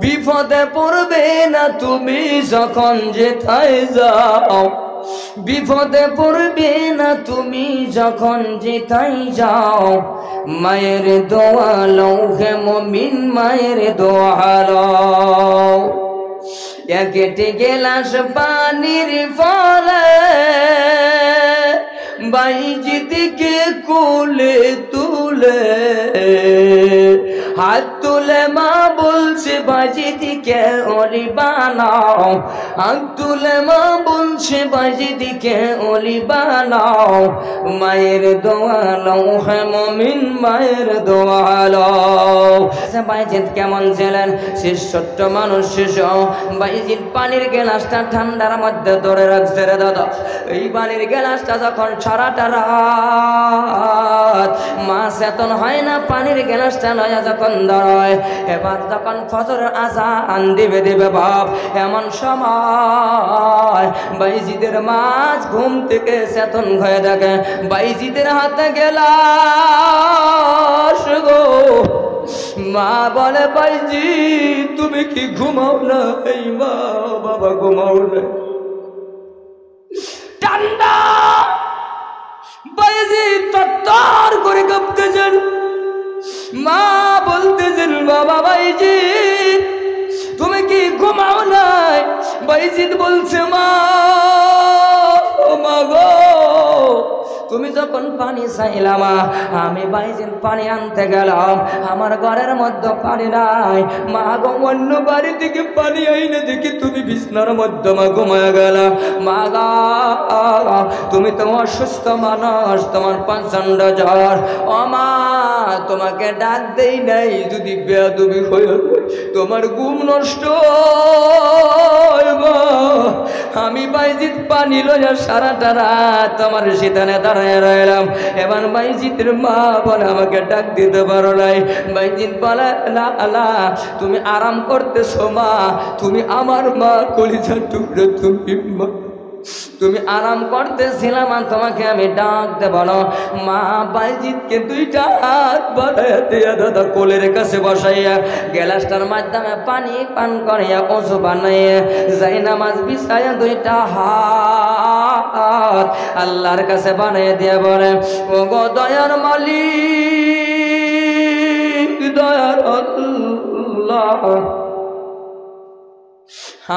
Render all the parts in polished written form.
বিপদে পড়বে না তুমি যখন যেথায় যাও, বিপদে পড়বে না তুমি যখন যেথায় যাও। মায়ের দোয়া লও হে মুমিন, মায়ের দোয়া লও। একটি গেলাস পানির ফলে বাইজিদিকে কোলে তুলে, হাত তুলে মা বলছে বাইজিদিকে ওলি বানাও, হাত তুলে মা বলছে বাইজিদিকে ওলি বানাও। মায়ের দোয়া লও হে মুমিন, মায়ের দোয়া লও। বাইজিদ কেমন ছিলেন? সে ছোট্ট মানুষ শিশু। বাইজিদ পানির গ্লাসটা ঠান্ডার মধ্যে ধরে রাখছে রে দাদা। এই পানির গ্লাসটা যখন সারাটা রাত মা চেতন হয় না, পানির গ্লাসটা নয়া যখন ধরায়, এবার যখন ফজরের আজান দিবে দিবে বাপ, এমন সময় বাইজিদের মাছ ঘুম থেকে চেতন হয়ে থাকে। বাইজিদের হাতে গ্লাস গো, মা বলে বাইজি তুমি কি ঘুমাও না? এই মা বাবা ঘুমাও না। ঠান্ডা বাইজি তত্তর করে কাঁপতেছেন। মা বলতেছেন বাবা বাইজি তুমি কি ঘুমাও নাই? বাইজিদ বলছে মা, ও মা গো তুমি যখন পানি চাইলাম আমি বাইজিদ পানি আনতে গেলাম, আমার ঘরের মধ্যে পানি নাই। মা গো অন্য বাড়ি থেকে পানি আইনে দেখি তুমি বিছনার মধ্যে মা ঘুমায় গেলা। মা গা তুমি তো অসুস্থ মানুষ, তোমার প্রচন্ড জ্বর। ও মা তোমাকে ডাক দেই নাই, যদি বেয়াদবি হয়ে তোমার ঘুম নষ্ট। আমি বাইজিদ পানি লইয়া সারাটা রাত তোমার শীতানে দাঁড়ায় রইলাম। এবার বাইজিদের মা বলে আমাকে ডাক দিতে পারো নাই। বাইজিদ বলে না না তুমি আরাম করতেছো মা, তুমি আমার মা, কলিজার টুকরো তুমি মা, তুমি আরাম করতেছিলাম তোমাকে আমি ডাক দেব না। মা বাইজিদকে দুইটা হাত বাড়াইয়া দিয়া দাদা কোলের কাছে বসাইয়া গ্লাসটার মাধ্যমে পানি পান করিয়া ওযু বানাইয়া যাই নামাজ বিছাইয়া দুইটা হাত আল্লাহর কাছে বানাইয়া দিয়া বলে ও গো দয়ার মালিক, দয়ার আল্লাহ,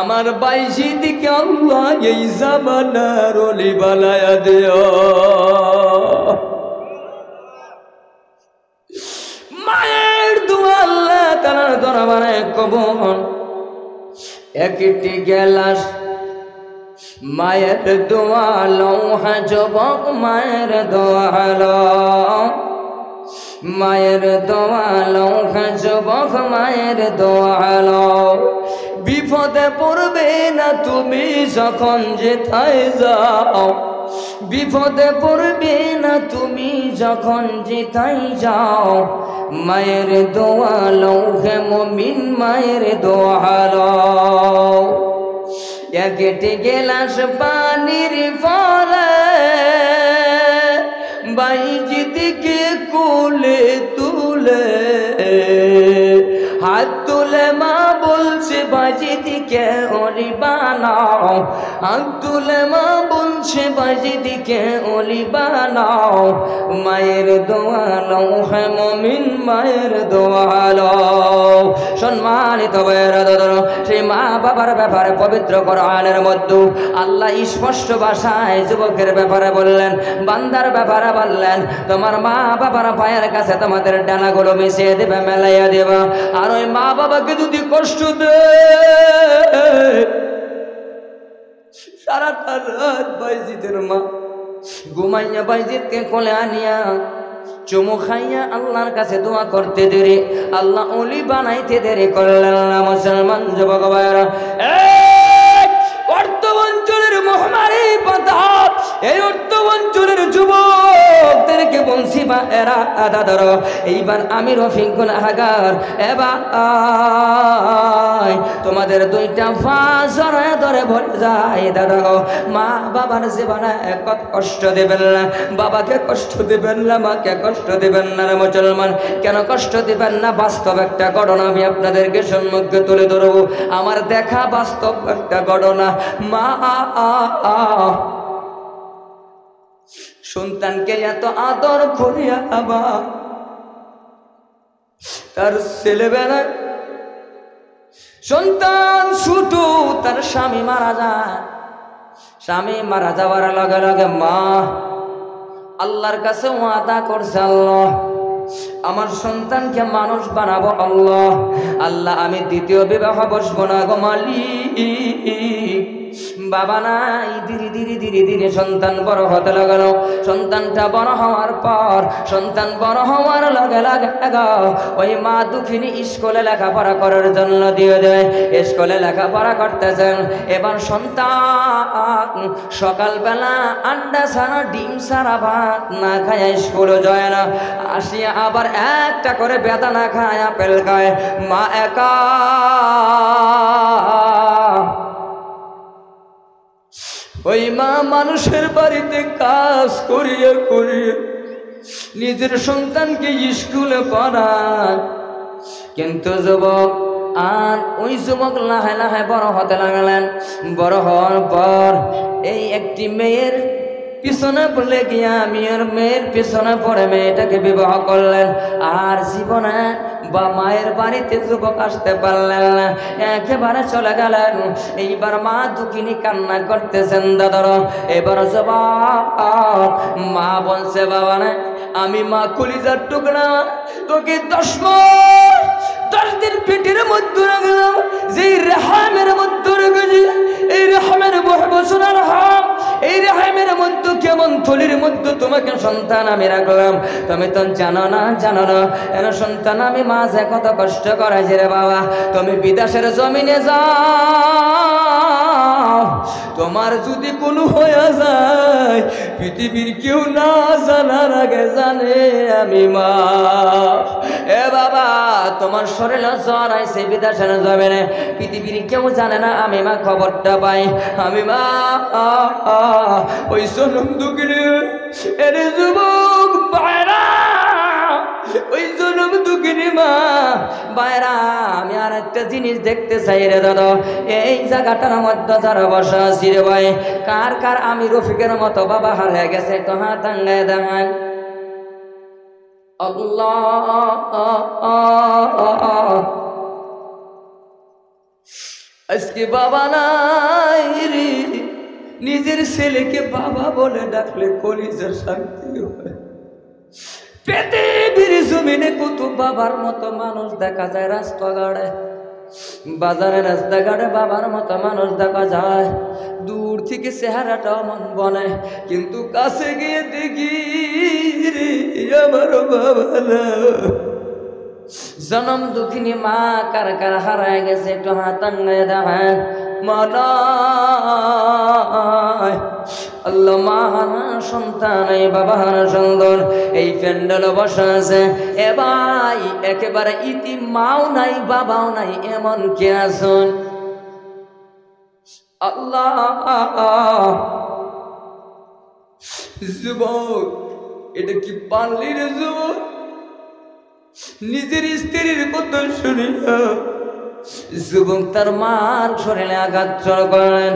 আমার বাইজিদকে আল্লাহ এই জামানার ওলি বানায়া দিও। মায়ের দোয়া আল্লাহ তাআলার দরবারে কবুল। একটি গেলাস মায়ের দোয়া লও হে যুবক, মায়ের দোয়া লও, মায়ের দোয়া লও হে যুবক, মায়ের দোয়া লও। বিপদে পড়বে না তুমি যখন যেথায় যাও, বিপদে পড়বে না তুমি যখন যেথায় যাও। মায়ের দোয়া লও হে মুমিন, মায়ের দোয়া লও। একটি গেলাস পানির ফলে বাইজিদিকে কোলে তুলে, হাত তুলে মা বলছে বাইজিদিকে ওলি বানাও, হাত তুলে মা বলছে বাইজিদিকে ওলি বানাও। মায়ের দোয়া লও হে মুমিন, মায়ের দোয়া লও। সম্মানিত ভাইরা দাদা, সেই মা বাবার ব্যাপারে পবিত্র কোরআনের মধ্যে আল্লাহ স্পষ্ট ভাষায় যুবকের ব্যাপারে বললেন, বান্দার ব্যাপারে বললেন তোমার মা বাবার পায়ের কাছে তোমাদের ডানাগুলো মিশিয়ে দেবে, মেলাইয়া দেবা। আর ওই মা বাবাকে যদি কষ্ট দেয়, সারাটা রাত বাইজিদের মা ঘুমাইয়া বাইজিদকে কোলে আনিয়া চুমু খাইয়া আল্লাহর কাছে দোয়া করতে দেরি, আল্লাহ ওলি বানাইতে দেরি করলেন না। মুসলমান যুবক ভাইরা, অর্থ অঞ্চলের মহামারী পাতা, এই অর্থ অঞ্চলের যুবকদেরকে বলছি বা এরা দাদার এইবার আমি রফিক গুনাহগার এবার তোমাদের দুইটা পা জড়ায় ধরে বলে যায় দাদা গো, মা বাবার জীবনে কত কষ্ট দেবেন না, বাবাকে কষ্ট দেবেন না, মাকে কষ্ট দেবেন না রে মুসলমান। কেন কষ্ট দিবেন না? বাস্তব একটা ঘটনা আমি আপনাদেরকে সম্মুখে তুলে ধরবো, আমার দেখা বাস্তব একটা ঘটনা। মা সন্তানকে এত আদর করিয়া আবার তার ছেলেবেলায় সন্তান শুধু তার স্বামী মারা যায়, স্বামী মারা যাওয়ার লগে লগে মা আল্লাহর কাছে ওয়াদা করছে, আল্লাহ আমার সন্তানকে মানুষ বানাবো, আল্লাহ আল্লাহ আমি দ্বিতীয় বিবাহ বসবো না গো মালিক। বাবা নাই, ধীরে ধীরে ধীরে ধীরে সন্তান বড় হতে লাগলো। সন্তানটা বড় হওয়ার পর, সন্তান বড় হওয়ার লগে লগে ওই মা দুঃখিনী স্কুলে লেখাপড়া করার জন্য দিয়ে দেয়। স্কুলে লেখাপড়া করতেছেন, এবার সন্তান সকালবেলা আন্ডা ছাড়া ডিম ছাড়া ভাত না খায় স্কুলে যায় না, আসিয়া আবার একটা করে বেদানা খায়, আপেল খায়। মা একা ওই মা মানুষের বাড়িতে কাজ করিয়ে করিয়ে নিজের সন্তানকে স্কুলে পড়ায়। কিন্তু যুবক আর ওই যুবক লাহে লাহে বড় হতে লাগলেন। বড় হওয়ার পর এই একটি মেয়ের পিছনে পড়লে গিয়া মেয়ের পিছনে পড়ে মেয়েটাকে বিবাহ করলেন। আর জীবনে বা মায়ের বাড়িতে যুবক আসতে পারলেন না, একেবারে চলে গেলেন। এইবার মা দুঃখিনী কান্না করতেছেন দাদার। এবার যুবক মা বলছে, বাবা না আমি মা কলিজার টুকরা, তোকে 10 দিন পেটের মধ্যে রাখলাম, যে রেহামের মধ্যে রেখেছি, এই রেহামের বছরের হাম, এই রেহামের মধ্যে কেমন থলির মধ্যে তোমাকে সন্তান আমি রাখলাম, তুমি তো জানো না এর সন্তান আমি মাঝে কত কষ্ট করেছি রে বাবা। তুমি বিদেশের জমিনে যাও, তোমার যদি কোনো হয়ে যায় পৃথিবীর কেউ না জানার আগে জানে আমি মা। এ বাবা তোমার শরীরে জ্বর আইছে বিদেশের জমিনে, পৃথিবীর কেউ জানে না আমি মা খবরটা পাই। আমি মা ওই জনম দুঃখিনী এর যুবক বাইরা, ওই জনম দুঃখিনী মা বাইরা। আমি আর একটা জিনিস দেখতে চাই রে দাদা, এই জায়গাটার মধ্যে যারা বসা আছি রে ভাই, কার কার আমি রফিকের মতো বাবা হারিয়ে গেছে তো হাত আঙ্গায় দেখান। আল্লাহ আজকে বাবা নাই রে, নিজের ছেলেকে বাবা বলে ডাকলে কলিজার শান্তি হয়। পৃথিবীর জমিনে কত বাবার মতো মানুষ দেখা যায়, রাস্তাঘাটে বাজারে রাস্তাঘাটে বাবার মতো মানুষ দেখা যায়, দূর থেকে চেহারাটা মন বনে, কিন্তু কাছে গিয়ে দেখি রে আমার বাবা না। জনম দুঃখিনী মা কার কার হারায় গেছে একটু হাত আঙ্গায় দেখান। মানা আল্লাহ মা হারা সন্তান, এই বাবা হারা সন্তান এই প্যান্ডেলে বসা আছে। এ ভাই একেবারে ইতি মাও নাই বাবাও নাই, এমন কে আছেন? আল্লাহ যুবক এটা কি পারলি রে যুবক? নিজের স্ত্রীর কথা শুনি যুবক তার মার শরীরে আঘাত শুরু করলেন,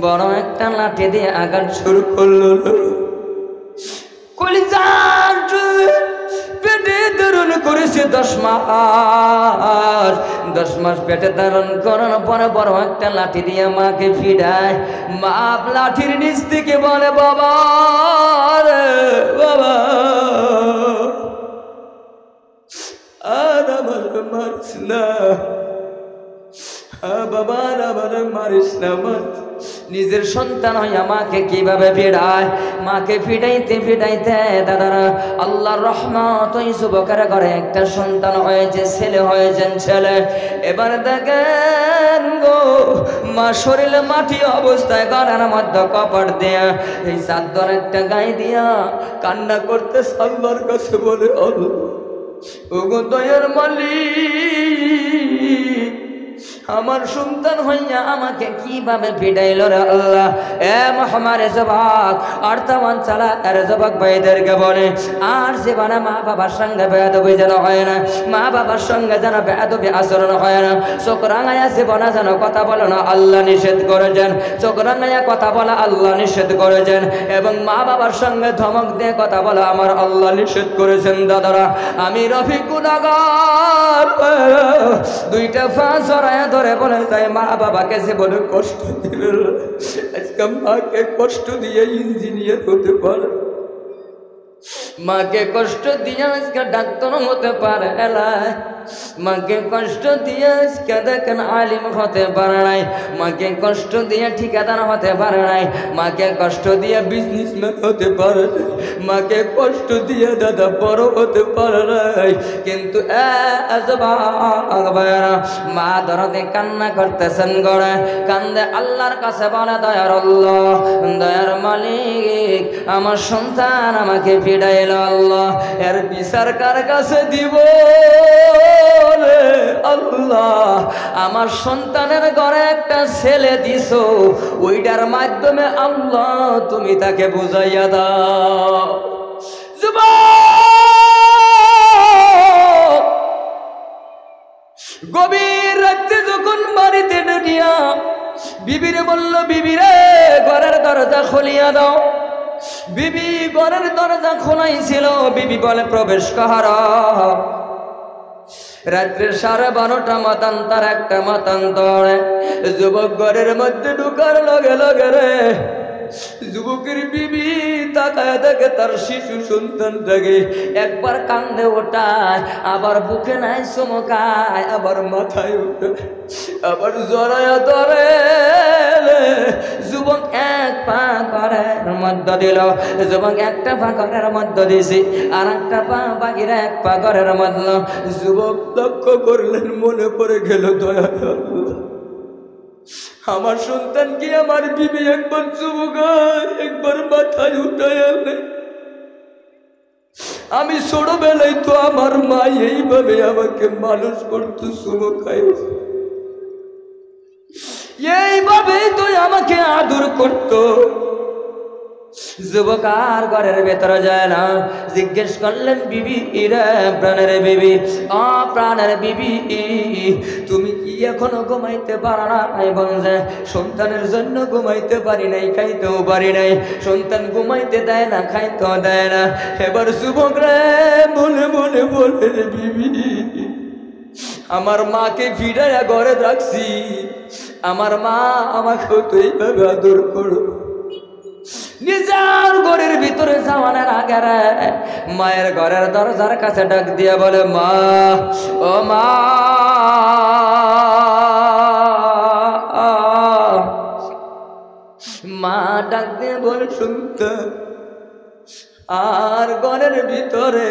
বড় একটা লাঠি দিয়ে আঘাত শুরু করলো। কলিজার পেটে ধারণ করেছে 10 মাস, 10 মাস পেটে ধারণ করার পরে বড় একটা লাঠি দিয়ে মাকে ফিরায়। মা লাঠির নিচ থেকে বলে, বাবা রে বাবা আর আমার মারিস না, বাবা আমার মারিস না, নিজের সন্তান হইয়া মাকে কিভাবে ফিরায়, মাকে ফিরাইতে ফিরাইতে দাদারা আল্লাহর রহমত ওই যুবকের ঘরে একটা সন্তান হয়েছে, ছেলে হয়েছেন ছেলে। এবার দেখেন গো মা শরীরে মাটি অবস্থায় ঘরের মধ্যে কপাট দিয়া এই চাদর একটা গায়ে দিয়া কান্না করতে আল্লাহর কাছে বলে, আল্লাহ ওগো দয়ার মালিক, আমার সন্তান হইয়া আমাকে কিভাবে ফিটাইল রে আল্লাহ। এ মহামারে যুবক অর্থমান চালা আর যুবক ভাইদেরকে বলে, আর জীবনে মা বাবার সঙ্গে বেয়াদবি যেন হয় না, মা বাবার সঙ্গে যেন বেয়াদবি আচরণ হয় না। চোখ রাঙাইয়া জীবনে যেন কথা বলো না, আল্লাহ নিষেধ করেছেন। চোখ রাঙাইয়া কথা বলা আল্লাহ নিষেধ করেছেন, এবং মা বাবার সঙ্গে ধমক দিয়ে কথা বলা আমার আল্লাহ নিষেধ করেছেন। দাদারা আমি রফিক গুনাহগার, দুইটা পা জড়ায়া ধরে বলে তাই মা বাবাকে জীবনে কষ্ট দিল, আজকে মাকে কষ্ট দিয়ে ইঞ্জিনিয়ার হতে পারে, মাকে কষ্ট দিয়ে আজকে ডাক্তার হতে পারে, মাকে কষ্ট দিয়ে আজকে দেখেন আলিম হতে পারে নাই, মাকে কষ্ট দিয়ে ঠিকাদার হতে পারে নাই, মাকে কষ্ট দিয়ে বিজনেসম্যান হতে পারে নাই, মাকে কষ্ট দিয়ে দাদা বড় হতে পারে নাই। কিন্তু মা দরদে কান্না করতেছেন গড়ে, কান্দে আল্লাহর কাছে বলে, দয়ার আল্লাহ, দয়ার মালিক, আমার সন্তান আমাকে ফিরাইল আল্লাহ, এর বিচার কার কাছে দিব আল্লাহ। আমার সন্তানের ঘরে একটা ছেলে দিছো, ওইটার মাধ্যমে আল্লাহ তুমি তাকে বুঝাইয়া দাও। যুবক গভীর রাতে যখন বাড়িতে ঢুকিয়া বিবিরে বলল, বিবিরে ঘরের দরজা খুলিয়া দাও। বিবি ঘরের দরজা খোলাই ছিল, বিবি বলে প্রবেশ কর। রাত্রে 12:30 মাতান্তর একটা মাতান্তর, যুবক ঘরের মধ্যে ঢুকার লগে লগে রে যুবকের বিবি তাকায় দেখে তার শিশু সন্তানটাকে, একবার কান্দে ওঠায়, আবার বুকে নাই চমকায়, আবার মাথায় উঠে, আবার জড়ায়া ধরে। যুবক এক পা ঘরের মধ্যে দিল, যুবক একটা পা ঘরের মধ্যে দিয়েছি, আর একটা পা বাকির এক পা ঘরের মধ্যে। যুবক লক্ষ্য করলেন, মনে পড়ে গেল, দয়া আমার সন্তান কি আমার বিবি একবার যুবকায় একবার মাথায় উঠায় আনলে, আমি ছোটবেলায় তো আমার মা এইভাবে আমাকে মানুষ করতো, যুবকায় এইভাবেই তো আমাকে আদর করতো। যুবক আর ঘরের ভেতরে যায় না। জিজ্ঞেস করলেন, বিবি রে, প্রাণের বিবি, প্রাণের বিবি, তুমি কি এখনো ঘুমাইতে পারো না? বলছে, সন্তানের জন্য ঘুমাইতে পারি নাই, খাইতেও পারি নাই, সন্তান ঘুমাইতে দেয় না, খাইতেও দেয় না। এবার যুবক রে মনে মনে বলে, বিবি আমার মাকে ফিরাইয়া ঘরে রাখছি, আমার মা আমাকেও তো এইভাবে আদর করো। নিজের ঘরের ভিতরে যাওয়ানোর আগে মায়ের ঘরের দরজার কাছে ডাক দিয়ে বলে, মা, ও মা, মা ডাক দিয়ে বলে, সন্তান আর ঘরের ভিতরে